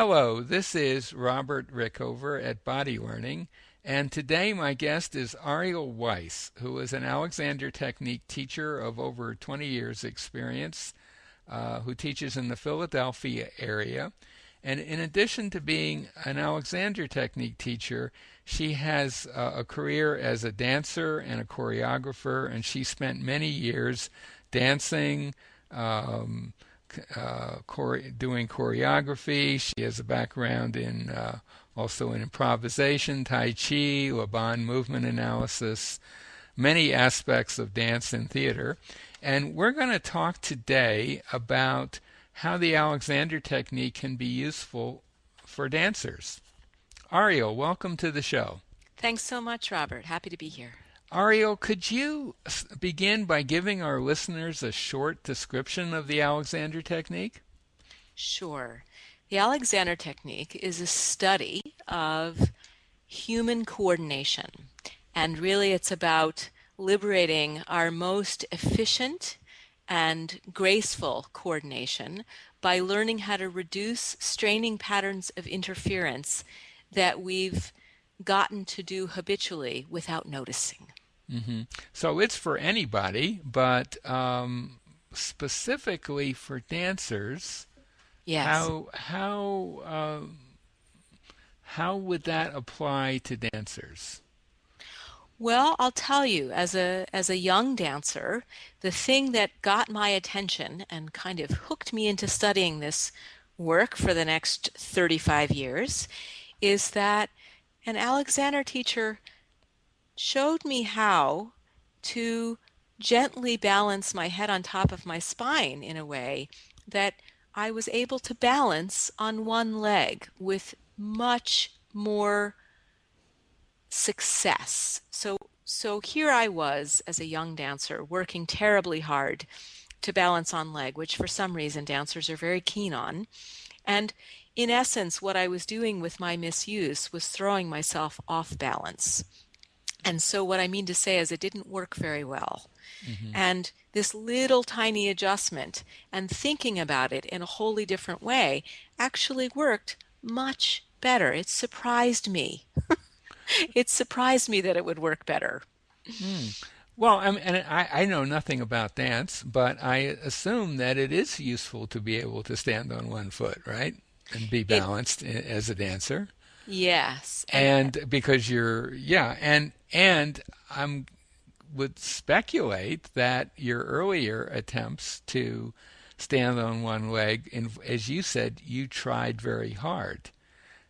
Hello, this is Robert Rickover at Body Learning, and today my guest is Ariel Weiss, who is an Alexander Technique teacher of over 20 years' experience, who teaches in the Philadelphia area. And in addition to being an Alexander Technique teacher, she has a career as a dancer and a choreographer, and she spent many years dancing, um, doing choreography. She has a background in also in improvisation, Tai Chi, Laban movement analysis, many aspects of dance and theater. And we're going to talk today about how the Alexander Technique can be useful for dancers. Ariel, welcome to the show. Thanks so much, Robert. Happy to be here. Ariel, could you begin by giving our listeners a short description of the Alexander Technique? Sure. The Alexander Technique is a study of human coordination, and really it's about liberating our most efficient and graceful coordination by learning how to reduce straining patterns of interference that we've gotten to do habitually without noticing. So it's for anybody, but specifically for dancers, Yes. how would that apply to dancers? Well, I'll tell you, as a young dancer, the thing that got my attention and kind of hooked me into studying this work for the next 35 years is that an Alexander teacher showed me how to gently balance my head on top of my spine in a way that I was able to balance on one leg with much more success. So here I was as a young dancer working terribly hard to balance on leg, which for some reason dancers are very keen on. And in essence, what I was doing with my misuse was throwing myself off balance. And so what I mean to say is it didn't work very well. Hmm. And this little tiny adjustment and thinking about it in a wholly different way actually worked much better. It surprised me. It surprised me that it would work better. Well, I know nothing about dance, but I assume that it is useful to be able to stand on one foot, right? And be It, balanced as a dancer. yes. And And because and I'm would speculate that your earlier attempts to stand on one leg, as you said, you tried very hard.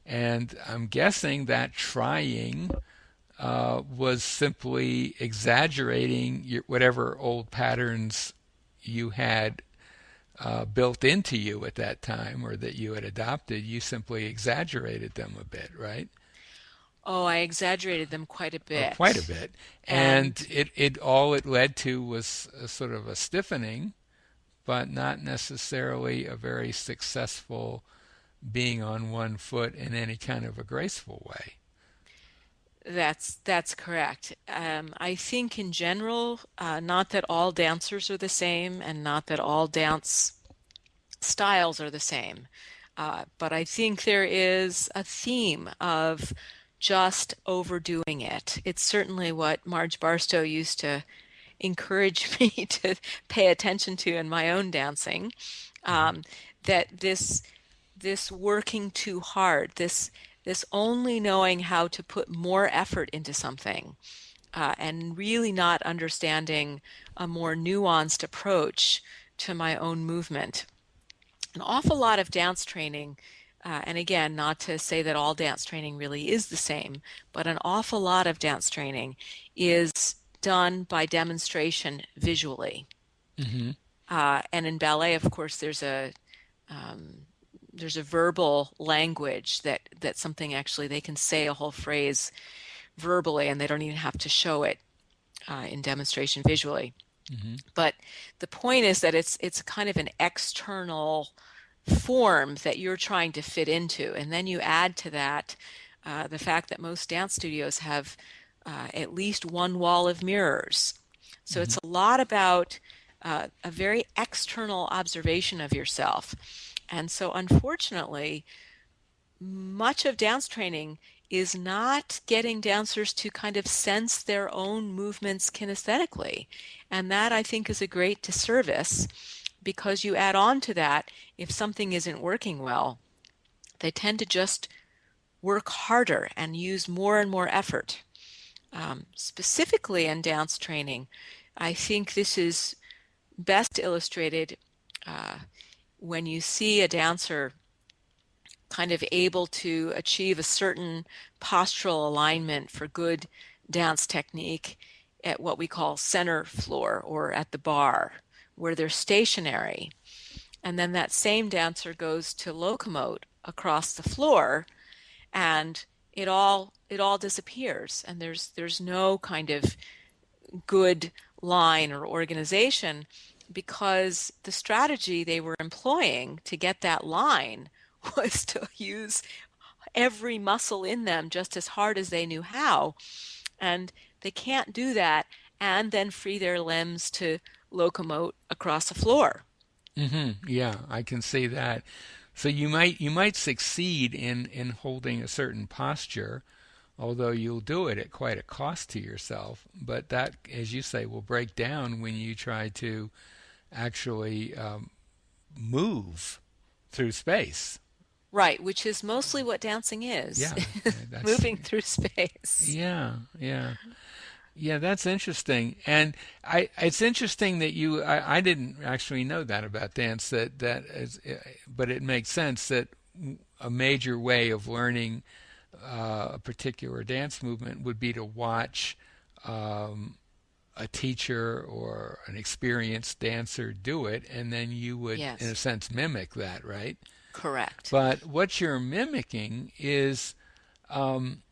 And I'm guessing that trying was simply exaggerating whatever old patterns you had built into you at that time or that you had adopted. You simply exaggerated them a bit, right? oh, I exaggerated them quite a Or quite a bit. bit. And And it all it led to was a sort of a stiffening, but not necessarily a very successful being on one foot in any kind of a graceful way. that's correct. I think in general, not that all dancers are the same, and not that all dance styles are the same. But I think there is a theme of just overdoing it. It's certainly what Marge Barstow used to encourage me to pay attention to in my own dancing. Um, that this working too hard, this only knowing how to put more effort into something, and really not understanding a more nuanced approach to my own movement. An awful lot of dance training, and again, not to say that all dance training really is the same, but an awful lot of dance training is done by demonstration visually. Hmm. And in ballet, of course, um, there's a verbal language that something actually they can say a whole phrase verbally, and they don't even have to show it in demonstration visually. Hmm. But the point is that it's kind of an external form that you're trying to fit into, and then you add to that the fact that most dance studios have at least one wall of mirrors. So Hmm. it's a lot about a very external observation of yourself. And so, unfortunately, much of dance training is not getting dancers to kind of sense their own movements kinesthetically. And that I think is a great disservice because you add on to that, if something isn't working well, they tend to just work harder and use more and more effort. Specifically in dance training, I think this is best illustrated when you see a dancer kind of able to achieve a certain postural alignment for good dance technique at what we call center floor or at the bar, where they're stationary. And then that same dancer goes to locomote across the floor, and it all disappears, and there's no kind of good line or organization because the strategy they were employing to get that line was to use every muscle in them just as hard as they knew how. And they can't do that and then free their limbs to locomote across the floor. Yeah, I can see that. So you might succeed in holding a certain posture, although you'll do it at quite a cost to yourself. But that, as you say, will break down when you try to actually move through space. Right, which is mostly what dancing is, Yeah, that's moving through space. yeah, yeah. Yeah, that's interesting, and it's interesting that I didn't actually know that about dance. That is, but it makes sense that a major way of learning a particular dance movement would be to watch a teacher or an experienced dancer do it, and then you would, in a Yes, sense, mimic that, right? correct. But what you're mimicking um,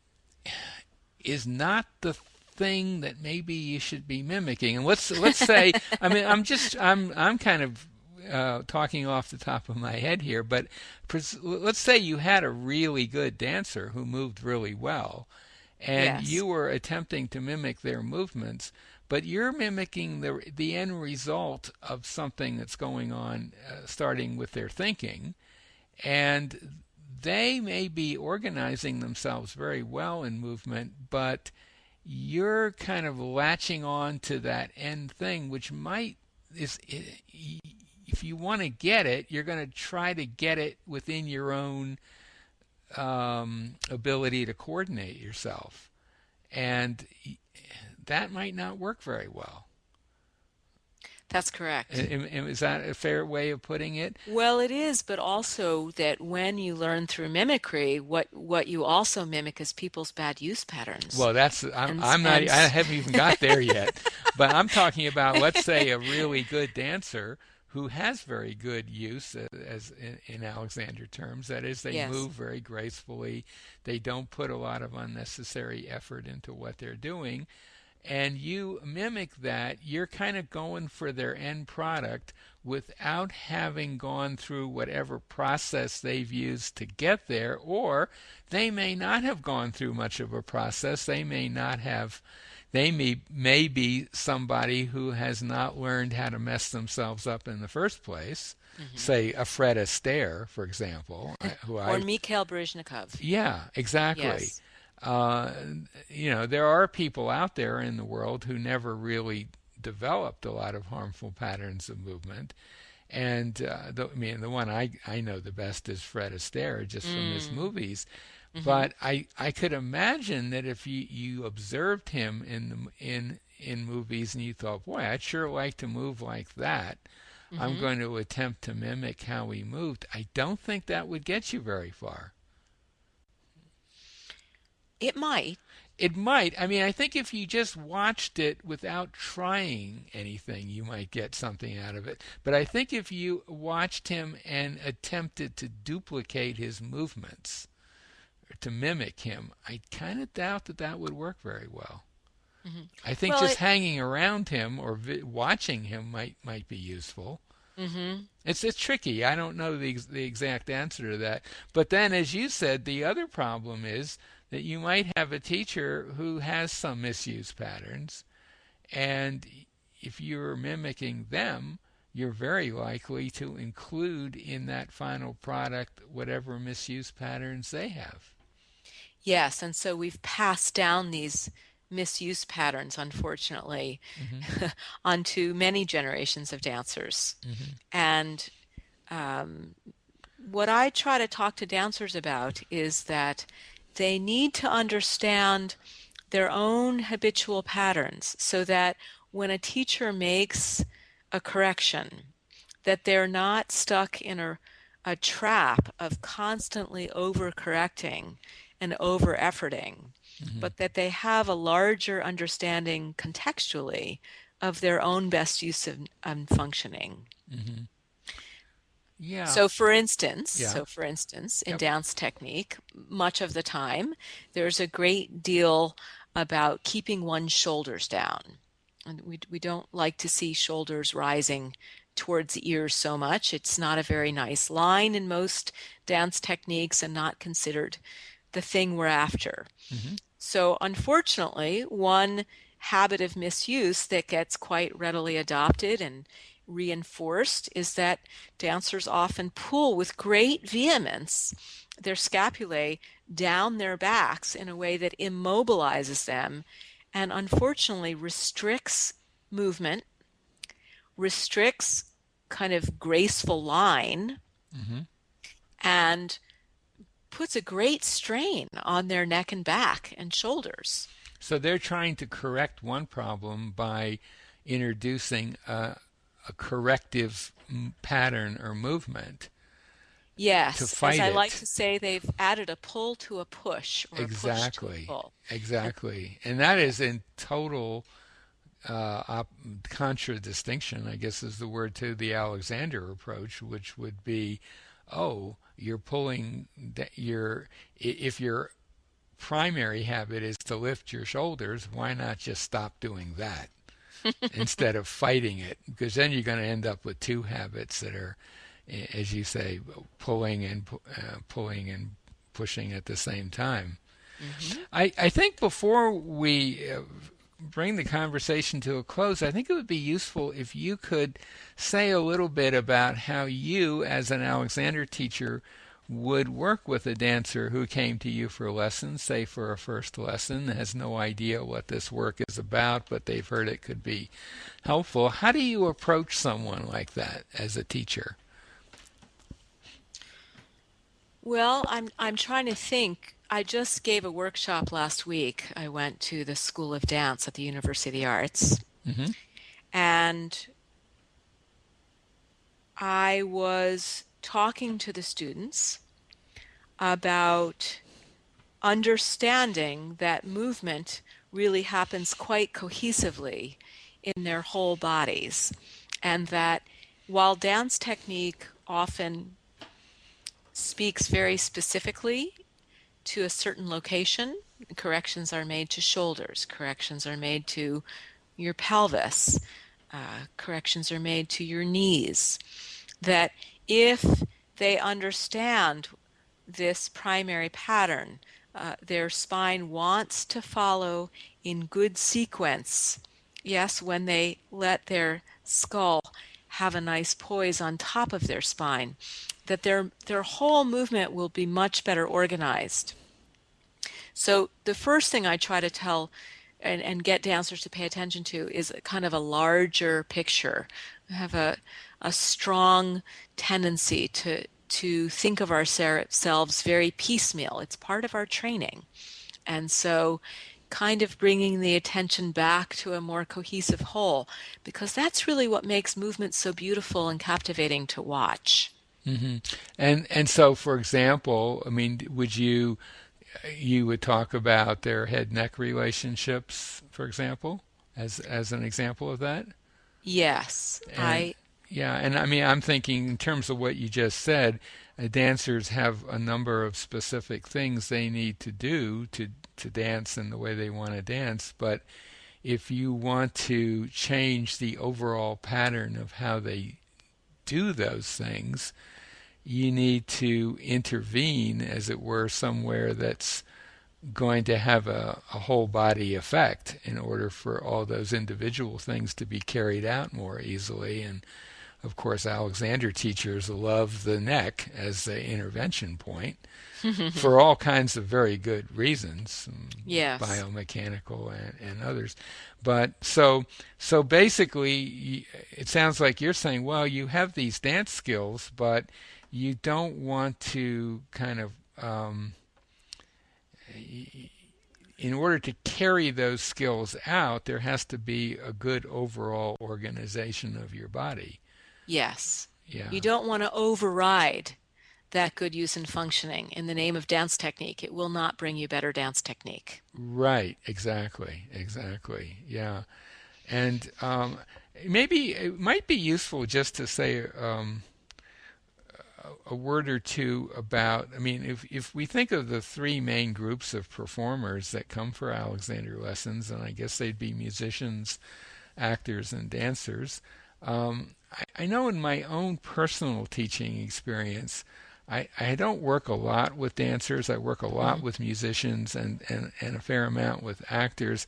is not the thing that maybe you should be mimicking. And let's say, I mean, I'm kind of talking off the top of my head here, but let's say you had a really good dancer who moved really well, and Yes. you were attempting to mimic their movements, but you're mimicking the end result of something that's going on, starting with their thinking, and they may be organizing themselves very well in movement, but you're kind of latching on to that end thing, which might is if you want to get it, you're going to try to get it within your own ability to coordinate yourself, and that might not work very well. That's correct. Is that a fair way of putting it? Well, it is, but also that when you learn through mimicry, what you also mimic is people's bad use patterns. Well, And I'm not, and I haven't even got there yet, but I'm talking about, let's say, a really good dancer who has very good use, as in Alexander terms. That is, they yes. move very gracefully. They don't put a lot of unnecessary effort into what they're doing, and you mimic that. You're kind of going for their end product without having gone through whatever process they've used to get there, or they may not have gone through much of a process. They may be somebody who has not learned how to mess themselves up in the first place. Hmm. Say a Fred Astaire, for example, who Or I Mikhail Baryshnikov. yeah, exactly. Yes. Uh, there are people out there in the world who never really developed a lot of harmful patterns of movement. And the one I know the best is Fred Astaire, just from his Mm. movies. Hmm. But I could imagine that if you observed him in movies and you thought, boy, I'd sure like to move like that. I'm Hmm. going to attempt to mimic how he moved. I don't think that would get you very far. It might. It might. I mean, I think if you just watched it without trying anything, you might get something out of it. But I think if you watched him and attempted to duplicate his movements or to mimic him, I kind of doubt that that would work very well. Hmm. I think Well, just hanging around him or watching him might be useful. hmm It's tricky. I don't know the exact answer to that. But then, as you said, the other problem is that you might have a teacher who has some misuse patterns, and if you're mimicking them, you're very likely to include in that final product whatever misuse patterns they have. Yes, and so we've passed down these misuse patterns, unfortunately, Hmm. onto many generations of dancers. Hmm. And um, what I try to talk to dancers about is that they need to understand their own habitual patterns so that when a teacher makes a correction, that they're not stuck in a trap of constantly overcorrecting and over efforting, Hmm. but that they have a larger understanding contextually of their own best use of functioning. Hmm. Yeah. So Yeah. for instance, in Yep. dance technique, much of the time, there's a great deal about keeping one's shoulders down. And we don't like to see shoulders rising towards the ears so much. It's not a very nice line in most dance techniques and not considered the thing we're after. Hmm. So unfortunately, one habit of misuse that gets quite readily adopted and reinforced is that dancers often pull with great vehemence their scapulae down their backs in a way that immobilizes them and unfortunately restricts movement, restricts kind of graceful line, Hmm. and puts a great strain on their neck and back and shoulders. So they're trying to correct one problem by introducing a corrective pattern or movement to Yes, as fight I like it. to say, they've added a pull to a push or a push to a Exactly. pull. And Exactly. And that yeah, is in total contradistinction, I guess is the word, to the Alexander approach, which would be, oh, you're pulling your, if your primary habit is to lift your shoulders, why not just stop doing that instead of fighting it? Because then you're going to end up with two habits that are, as you say, pulling and pushing at the same time. hmm I think before we bring the conversation to a close, I think it would be useful if you could say a little bit about how you, as an Alexander teacher, would work with a dancer who came to you for lessons, say for a first lesson, has no idea what this work is about, but they've heard it could be helpful. How do you approach someone like that as a teacher? Well, I'm trying to think. I just gave a workshop last week. I went to the School of Dance at the University of the Arts, Hmm. and I was talking to the students about understanding that movement really happens quite cohesively in their whole bodies, and that while dance technique often speaks very specifically to a certain location, corrections are made to shoulders, corrections are made to your pelvis, corrections are made to your knees, that if they understand this primary pattern, their spine wants to follow in good sequence. Yes, when they let their skull have a nice poise on top of their spine, that their whole movement will be much better organized. So the first thing I try to tell and get dancers to pay attention to is kind of a larger picture. We have a strong tendency to think of ourselves very piecemeal. It's part of our training. And so kind of bringing the attention back to a more cohesive whole, because that's really what makes movement so beautiful and captivating to watch. Hmm. And so, for example, I mean, would you would talk about their head neck relationships, for example, as an example of that? Yes, And yeah, and I mean, I'm thinking in terms of what you just said, dancers have a number of specific things they need to do to dance in the way they want to dance, but if you want to change the overall pattern of how they do those things, you need to intervene, as it were, somewhere that's going to have a whole body effect in order for all those individual things to be carried out more easily. And of course, Alexander teachers love the neck as the intervention point for all kinds of very good reasons, Yes. biomechanical and others. But so basically, it sounds like you're saying, well, you have these dance skills, but you don't want to kind of in order to carry those skills out, there has to be a good overall organization of your body. Yes. Yeah. You don't want to override that good use and functioning in the name of dance technique. It will not bring you better dance technique. Right. Exactly. Exactly. Yeah. And maybe it might be useful just to say a word or two about, I mean, if we think of the three main groups of performers that come for Alexander lessons, and I guess they'd be musicians, actors, and dancers. I know in my own personal teaching experience, I don't work a lot with dancers. I work a lot with musicians and a fair amount with actors.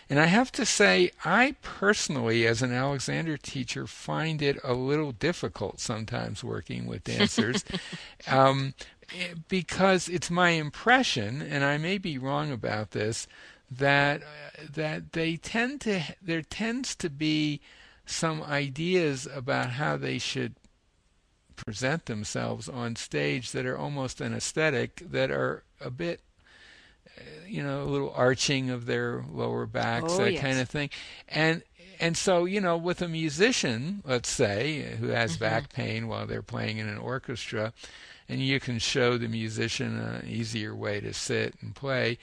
And I have to say, I personally, as an Alexander teacher, find it a little difficult sometimes working with dancers. um, because it's my impression, and I may be wrong about this, that there tends to be some ideas about how they should present themselves on stage that are almost an aesthetic, that are a bit, a little arching of their lower backs, Oh, that kind yes. of thing. And so, with a musician, let's say, who has Hmm. back pain while they're playing in an orchestra, and you can show the musician an easier way to sit and play,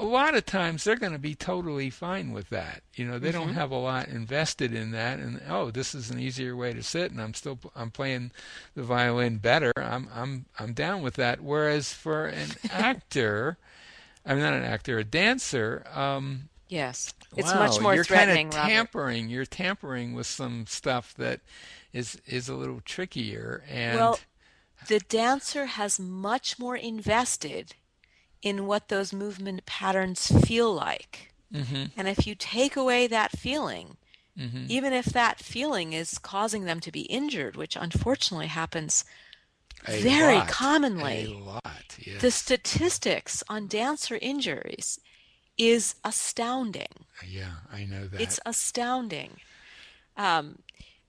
a lot of times they're going to be totally fine with that. They don't Hmm. have a lot invested in that, and oh, this is an easier way to sit, and I'm playing the violin better. I'm down with that. Whereas for an actor, I'm not an actor, a dancer. Yes. It's Wow, much more you're kind of threatening, Robert. tampering with some stuff that is a little trickier, and Well, the dancer has much more invested in what those movement patterns feel like. hmm And if you take away that feeling, hmm even if that feeling is causing them to be injured, which unfortunately happens very a commonly, lot, the yes. statistics on dancer injuries is astounding. Yeah, I know It's that. astounding. Um,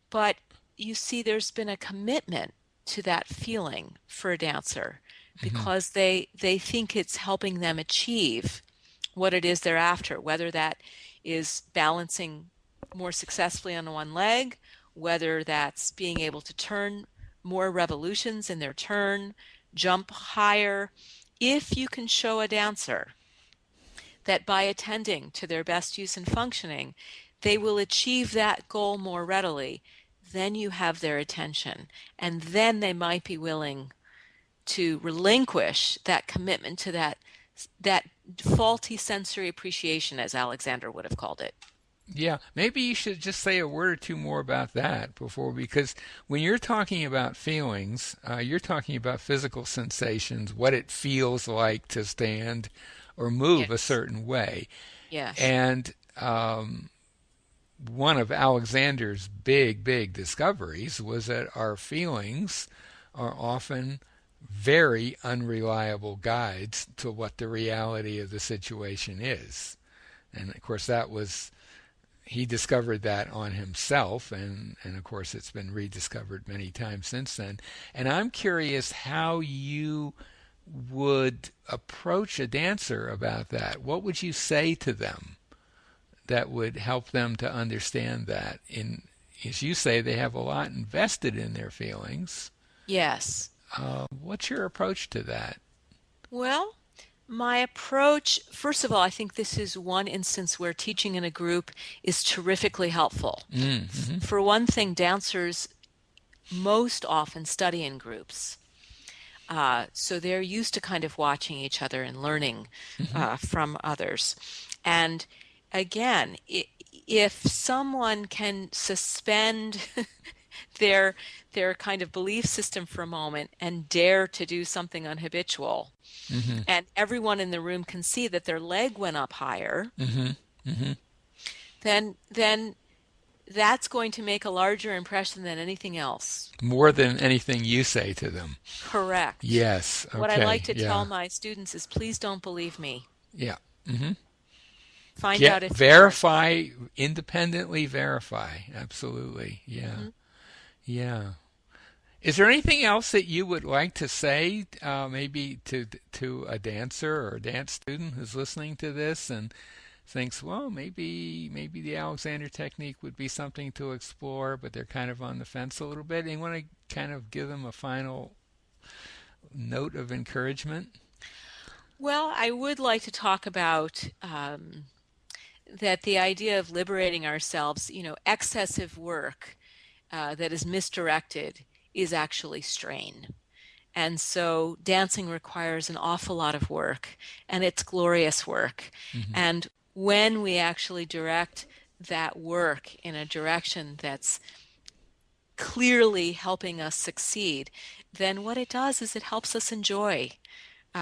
but you see, there's been a commitment to that feeling for a dancer hmm because they think it's helping them achieve what it is they're after, whether that is balancing more successfully on one leg, whether that's being able to turn more revolutions in their turn, jump higher. If you can show a dancer that by attending to their best use and functioning, they will achieve that goal more readily, then you have their attention. And then they might be willing to relinquish that commitment to that faulty sensory appreciation, as Alexander would have called it. Yeah, maybe you should just say a word or two more about that before, because when you're talking about feelings, you're talking about physical sensations, what it feels like to stand or move a Yes. certain way. Yes. And one of Alexander's big discoveries was that our feelings are often very unreliable guides to what the reality of the situation is. And of course, he discovered that on himself, and of course, it's been rediscovered many times since then. And I'm curious how you would approach a dancer about that. What would you say to them that would help them to understand that? As you say, they have a lot invested in their feelings. Yes. What's your approach to that? Well, my approach, first of all, I think this is one instance where teaching in a group is terrifically helpful. Mm-hmm. For one thing, dancers most often study in groups. So they're used to kind of watching each other and learning Mm-hmm. from others. And again, if someone can suspend their their kind of belief system for a moment and dare to do something unhabitual, Mm-hmm. and everyone in the room can see that their leg went up higher, Mm-hmm. Mm-hmm. then that's going to make a larger impression than anything else. More than anything you say to them. Correct. Yes. What I like Okay. to tell Yeah. my students is please don't believe me. Yeah. Hmm. Find Get out if you want. verify, independently verify. Absolutely. Yeah. Hmm. Yeah. Is there anything else that you would like to say, maybe to a dancer or a dance student who's listening to this and thinks, well, maybe the Alexander technique would be something to explore, but they're kind of on the fence a little bit, and you want to kind of give them a final note of encouragement? Well, I would like to talk about that the idea of liberating ourselves, excessive work that is misdirected is actually strain. And so dancing requires an awful lot of work, and it's glorious work. Hmm. And when we actually direct that work in a direction that's clearly helping us succeed, then what it does is it helps us enjoy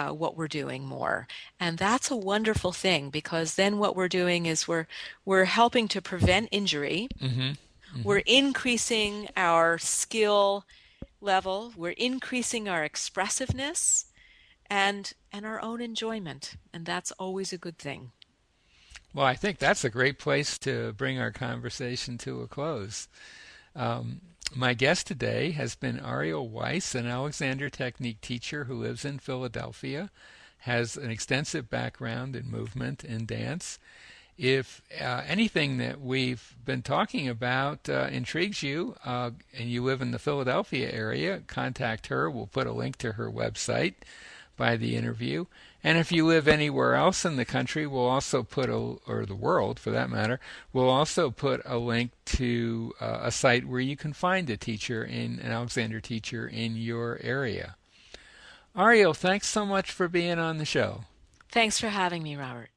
what we're doing more. And that's a wonderful thing because then what we're doing is we're helping to prevent injury. Hmm. Hmm. We're increasing our skill level, we're increasing our expressiveness and our own enjoyment, and that's always a good thing. Well, I think that's a great place to bring our conversation to a close. Um, my guest today has been Ariel Weiss, an Alexander Technique teacher who lives in Philadelphia, has an extensive background in movement and dance. If anything that we've been talking about intrigues you and you live in the Philadelphia area, contact her. We'll put a link to her website by the interview. And if you live anywhere else in the country, we'll also put or the world for that matter, we'll also put a link to a site where you can find an Alexander teacher in your area. Ariel, thanks so much for being on the show. Thanks for having me, Robert.